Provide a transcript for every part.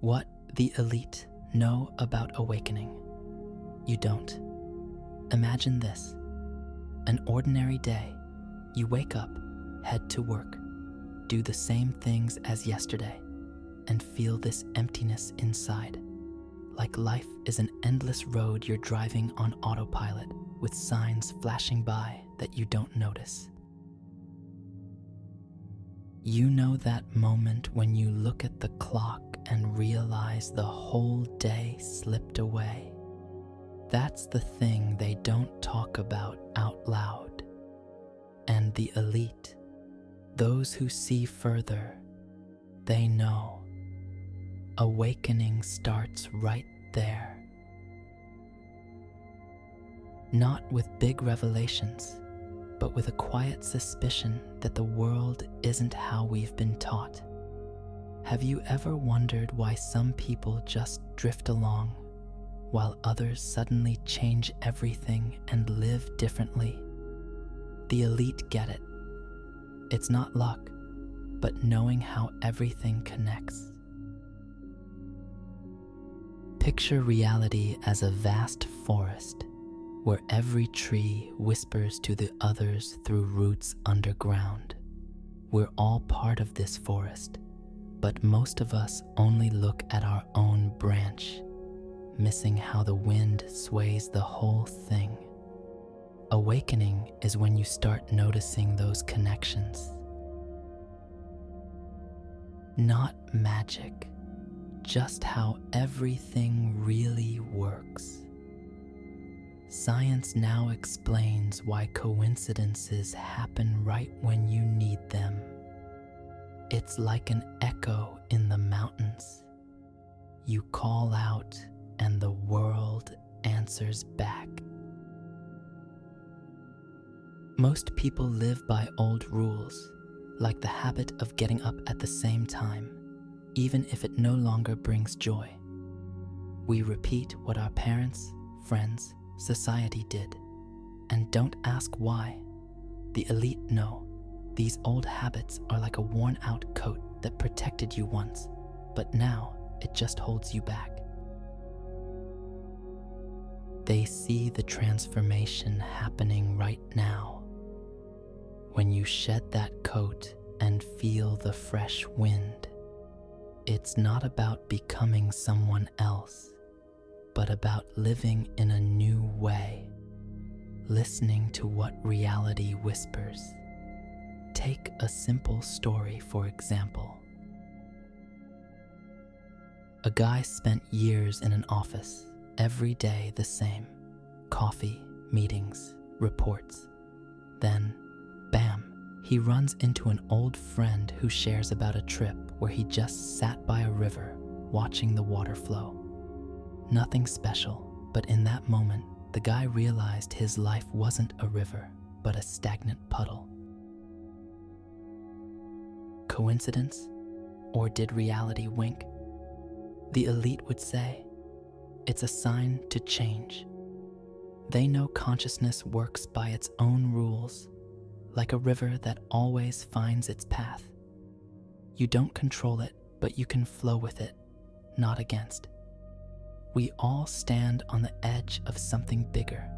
What the elite know about awakening, you don't. Imagine this. An ordinary day. You wake up, head to work, do the same things as yesterday, and feel this emptiness inside. Like life is an endless road you're driving on autopilot with signs flashing by that you don't notice. You know that moment when you look at the clock and realize the whole day slipped away. That's the thing they don't talk about out loud. And the elite, those who see further, they know. Awakening starts right there. Not with big revelations, but with a quiet suspicion that the world isn't how we've been taught. Have you ever wondered why some people just drift along, while others suddenly change everything and live differently? The elite get it. It's not luck, but knowing how everything connects. Picture reality as a vast forest where every tree whispers to the others through roots underground. We're all part of this forest, but most of us only look at our own branch, missing how the wind sways the whole thing. Awakening is when you start noticing those connections. Not magic, just how everything really works. Science now explains why coincidences happen right when you need them. It's like an echo in the mountains. You call out and the world answers back. Most people live by old rules, like the habit of getting up at the same time, even if it no longer brings joy. We repeat what our parents, friends, society did, and don't ask why. The elite know these old habits are like a worn-out coat that protected you once, but now it just holds you back. They see the transformation happening right now. When you shed that coat and feel the fresh wind, it's not about becoming someone else, but about living in a new way, listening to what reality whispers. Take a simple story, for example. A guy spent years in an office, every day the same. Coffee, meetings, reports. Then, bam, he runs into an old friend who shares about a trip where he just sat by a river, watching the water flow. Nothing special, but in that moment, the guy realized his life wasn't a river, but a stagnant puddle. Coincidence? Or did reality wink? The elite would say, it's a sign to change. They know consciousness works by its own rules, like a river that always finds its path. You don't control it, but you can flow with it, not against. We all stand on the edge of something bigger.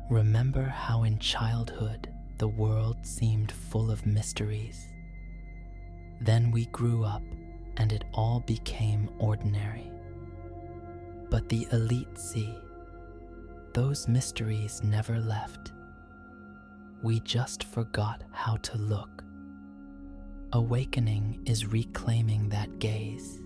Remember how in childhood the world seemed full of mysteries? Then we grew up and it all became ordinary. But the elite see, those mysteries never left. We just forgot how to look. Awakening is reclaiming that gaze.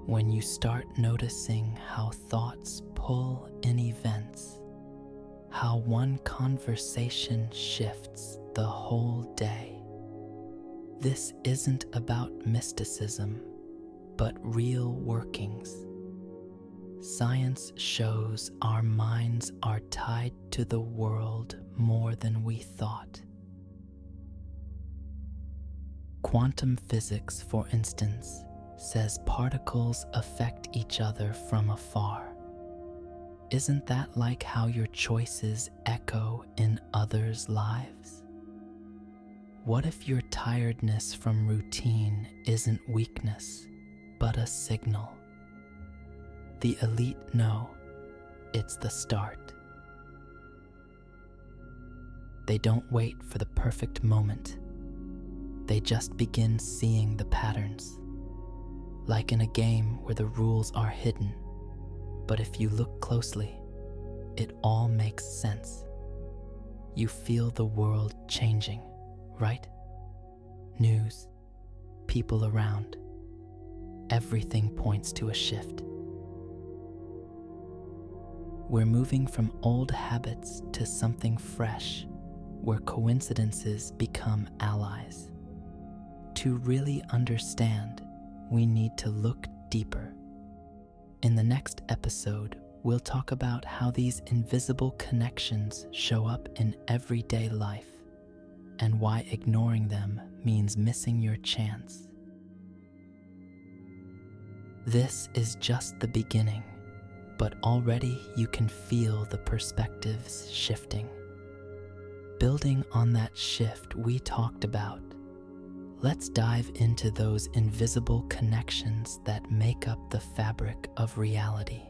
When you start noticing how thoughts pull in events, how one conversation shifts the whole day. This isn't about mysticism, but real workings. Science shows our minds are tied to the world more than we thought. Quantum physics, for instance, says particles affect each other from afar. Isn't that like how your choices echo in others' lives? What if you're tired tiredness from routine isn't weakness, but a signal. The elite know it's the start. They don't wait for the perfect moment. They just begin seeing the patterns. Like in a game where the rules are hidden, but if you look closely, it all makes sense. You feel the world changing, right? News, people around, everything points to a shift. We're moving from old habits to something fresh, where coincidences become allies. To really understand, we need to look deeper. In the next episode, we'll talk about how these invisible connections show up in everyday life and why ignoring them means missing your chance. This is just the beginning, but already you can feel the perspectives shifting. Building on that shift we talked about, let's dive into those invisible connections that make up the fabric of reality.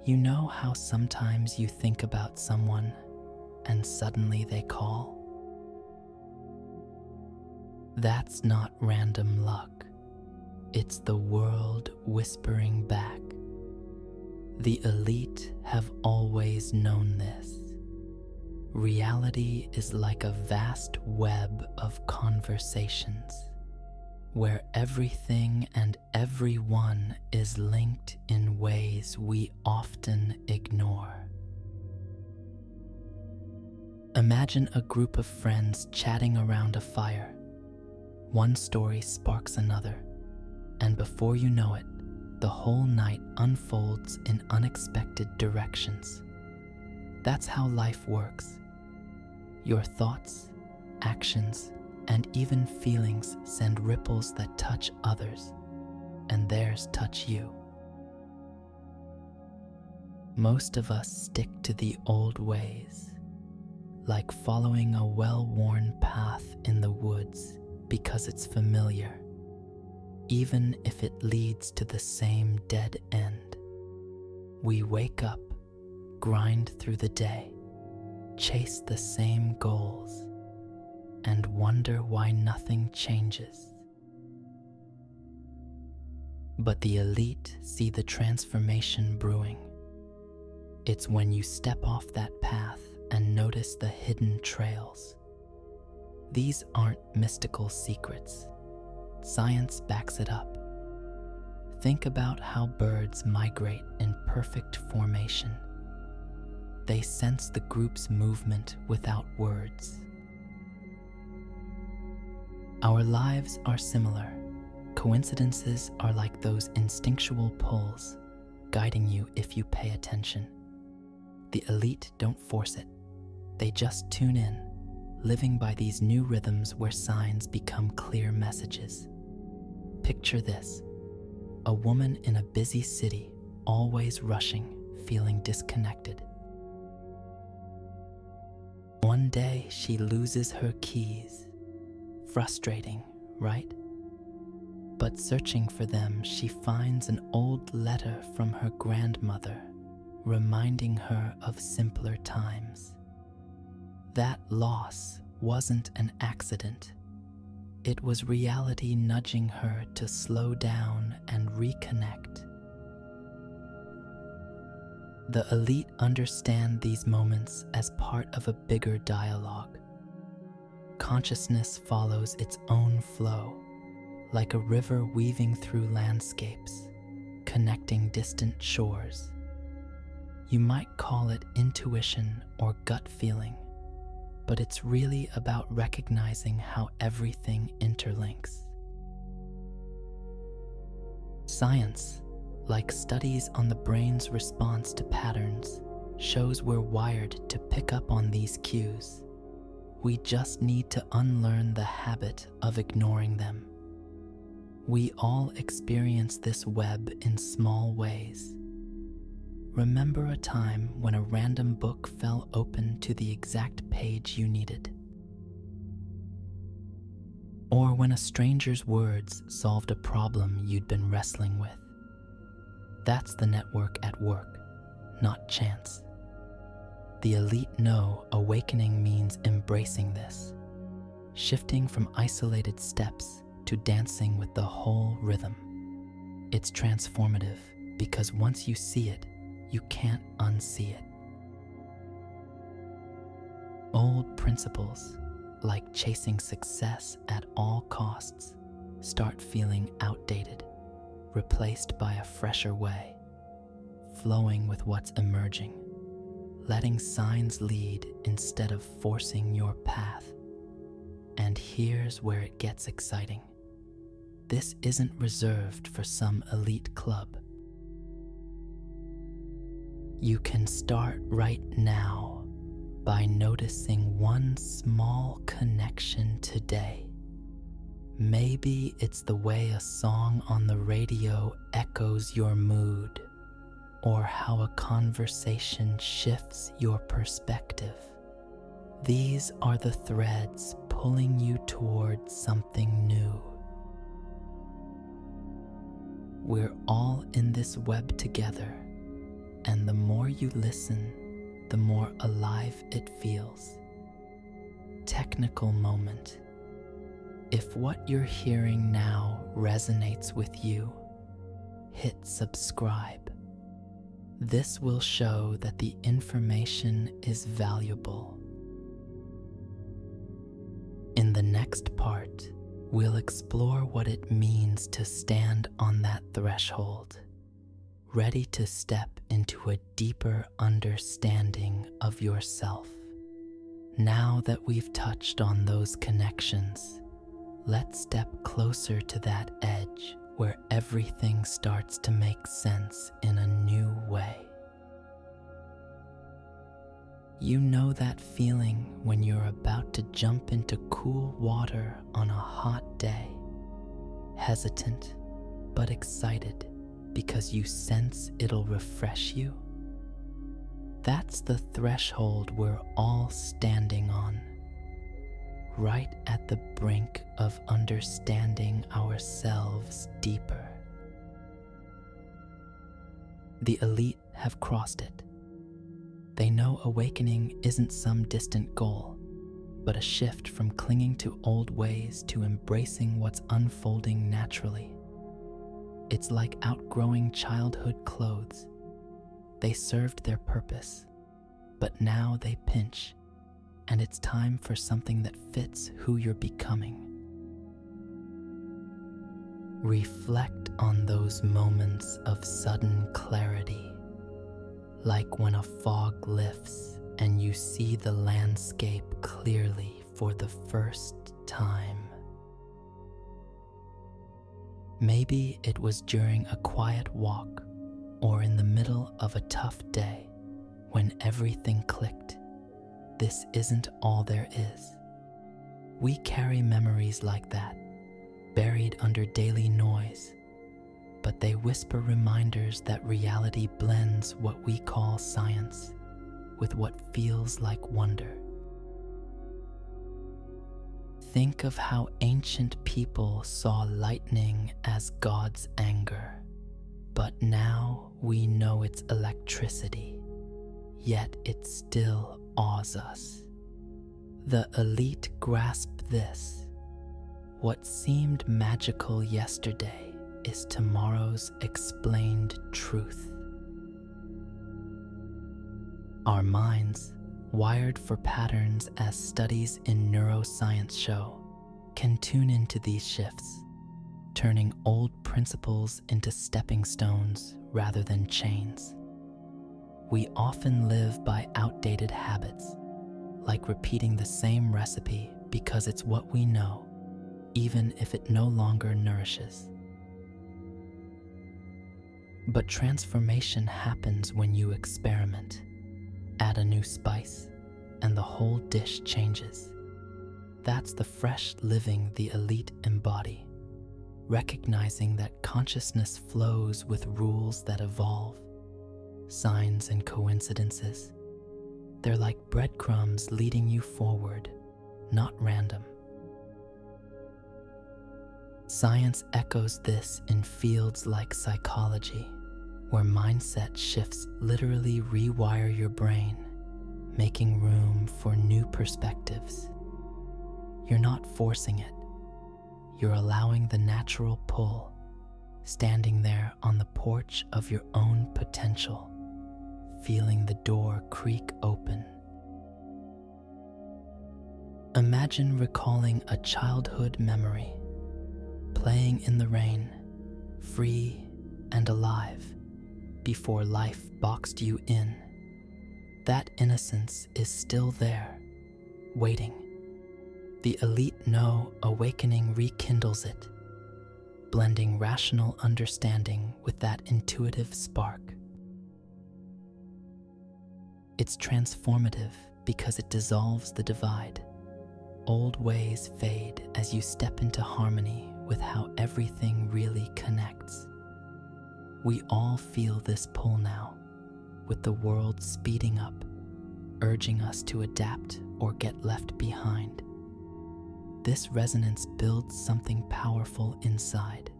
You know how sometimes you think about someone and suddenly they call? That's not random luck. It's the world whispering back. The elite have always known this. Reality is like a vast web of conversations, where everything and everyone is linked in ways we often ignore. Imagine a group of friends chatting around a fire. One story sparks another, and before you know it, the whole night unfolds in unexpected directions. That's how life works. Your thoughts, actions, and even feelings send ripples that touch others, and theirs touch you. Most of us stick to the old ways, like following a well-worn path in the woods because it's familiar, even if it leads to the same dead end. We wake up, grind through the day, chase the same goals, and wonder why nothing changes. But the elite see the transformation brewing. It's when you step off that path and notice the hidden trails. These aren't mystical secrets. Science backs it up. Think about how birds migrate in perfect formation. They sense the group's movement without words. Our lives are similar. Coincidences are like those instinctual pulls, guiding you if you pay attention. The elite don't force it. They just tune in, living by these new rhythms where signs become clear messages. Picture this: a woman in a busy city, always rushing, feeling disconnected. One day she loses her keys. Frustrating, right? But searching for them, she finds an old letter from her grandmother, reminding her of simpler times. That loss wasn't an accident. It was reality nudging her to slow down and reconnect. The elite understand these moments as part of a bigger dialogue. Consciousness follows its own flow, like a river weaving through landscapes, connecting distant shores. You might call it intuition or gut feeling, but it's really about recognizing how everything interlinks. Science, like studies on the brain's response to patterns, shows we're wired to pick up on these cues. We just need to unlearn the habit of ignoring them. We all experience this web in small ways. Remember a time when a random book fell open to the exact page you needed? or when a stranger's words solved a problem you'd been wrestling with. That's the network at work, not chance. The elite know awakening means embracing this, shifting from isolated steps to dancing with the whole rhythm. It's transformative because once you see it, you can't unsee it. Old principles, like chasing success at all costs, start feeling outdated, replaced by a fresher way, flowing with what's emerging, letting signs lead instead of forcing your path. And here's where it gets exciting. This isn't reserved for some elite club. You can start right now by noticing one small connection today. Maybe it's the way a song on the radio echoes your mood, or how a conversation shifts your perspective. These are the threads pulling you towards something new. We're all in this web together, and the more you listen, the more alive it feels. Technical moment. If what you're hearing now resonates with you, hit subscribe. This will show that the information is valuable. In the next part, we'll explore what it means to stand on that threshold, ready to step into a deeper understanding of yourself. Now that we've touched on those connections, let's step closer to that edge where everything starts to make sense in a new way. You know that feeling when you're about to jump into cool water on a hot day, hesitant but excited because you sense it'll refresh you? That's the threshold we're all standing on, right at the brink of understanding ourselves deeper. The elite have crossed it. They know awakening isn't some distant goal, but a shift from clinging to old ways to embracing what's unfolding naturally. It's like outgrowing childhood clothes. They served their purpose, but now they pinch, and it's time for something that fits who you're becoming. Reflect on those moments of sudden clarity, like when a fog lifts and you see the landscape clearly for the first time. Maybe it was during a quiet walk or in the middle of a tough day when everything clicked. This isn't all there is. We carry memories like that, buried under daily noise, but they whisper reminders that reality blends what we call science with what feels like wonder. Think of how ancient people saw lightning as God's anger, but now we know it's electricity, yet it still awes us. The elite grasp this. What seemed magical yesterday is tomorrow's explained truth. Our minds, wired for patterns as studies in neuroscience show, can tune into these shifts, turning old principles into stepping stones rather than chains. We often live by outdated habits, like repeating the same recipe because it's what we know, even if it no longer nourishes. But transformation happens when you experiment. Add a new spice, and the whole dish changes. That's the fresh living the elite embody, recognizing that consciousness flows with rules that evolve, signs and coincidences. They're like breadcrumbs leading you forward, not random. Science echoes this in fields like psychology, where mindset shifts literally rewire your brain, making room for new perspectives. You're not forcing it. You're allowing the natural pull, standing there on the porch of your own potential, feeling the door creak open. Imagine recalling a childhood memory, playing in the rain, free and alive, before life boxed you in. That innocence is still there, waiting. The elite know awakening rekindles it, blending rational understanding with that intuitive spark. It's transformative because it dissolves the divide. Old ways fade as you step into harmony with how everything really connects. We all feel this pull now, with the world speeding up, urging us to adapt or get left behind. This resonance builds something powerful inside.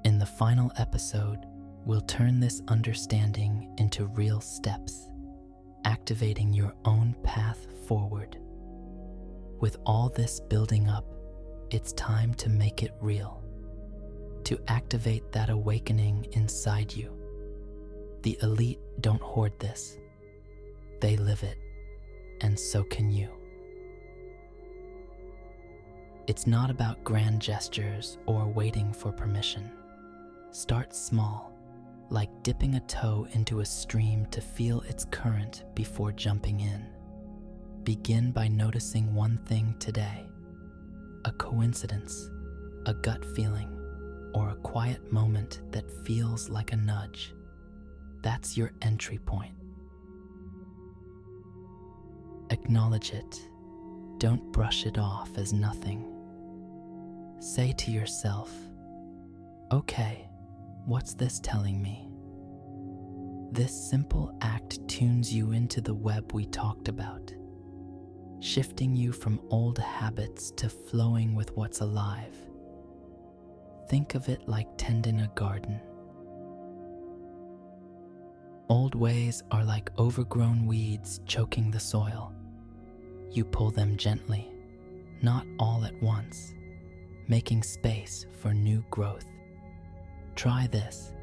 In the final episode, we'll turn this understanding into real steps, activating your own path forward. With all this building up, it's time to make it real, to activate that awakening inside you. The elite don't hoard this. They live it, and so can you. It's not about grand gestures or waiting for permission. Start small, like dipping a toe into a stream to feel its current before jumping in. Begin by noticing one thing today: a coincidence, a gut feeling, or a quiet moment that feels like a nudge. That's your entry point. Acknowledge it. Don't brush it off as nothing. Say to yourself, okay, what's this telling me? This simple act tunes you into the web we talked about, shifting you from old habits to flowing with what's alive. Think of it like tending a garden. Old ways are like overgrown weeds choking the soil. You pull them gently, not all at once, making space for new growth. Try this.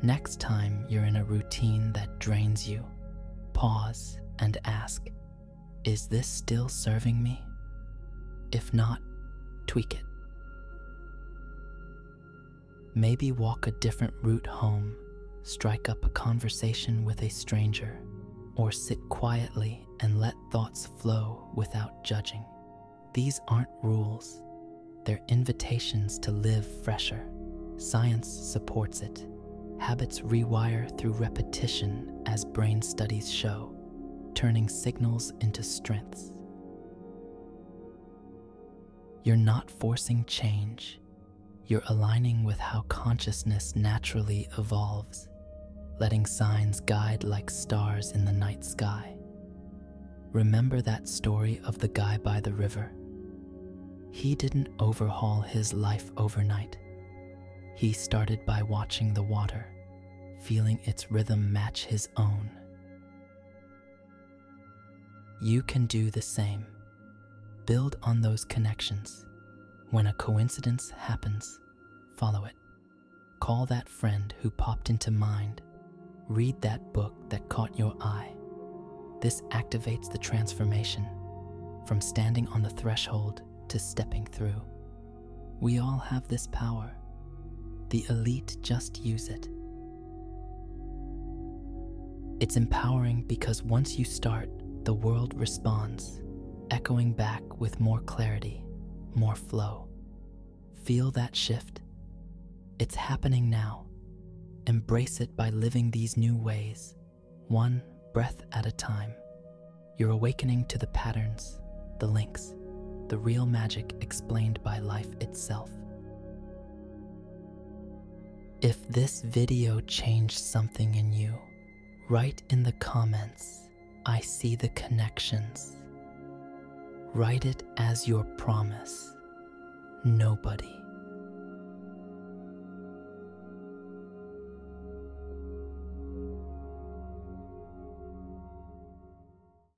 Next time you're in a routine that drains you, pause and ask, is this still serving me? If not, tweak it. Maybe walk a different route home, strike up a conversation with a stranger, or sit quietly and let thoughts flow without judging. These aren't rules. They're invitations to live fresher. Science supports it. Habits rewire through repetition, as brain studies show, turning signals into strengths. You're not forcing change. You're aligning with how consciousness naturally evolves, letting signs guide like stars in the night sky. Remember that story of the guy by the river? He didn't overhaul his life overnight. He started by watching the water, feeling its rhythm match his own. You can do the same. Build on those connections. When a coincidence happens, follow it. Call that friend who popped into mind. Read that book that caught your eye. This activates the transformation, from standing on the threshold to stepping through. We all have this power. The elite just use it. It's empowering because once you start, the world responds, echoing back with more clarity, more flow. Feel that shift. It's happening now. Embrace it by living these new ways, one breath at a time. You're awakening to the patterns, the links, the real magic explained by life itself. If this video changed something in you, write in the comments, I see the connections. Write it as your promise, nobody.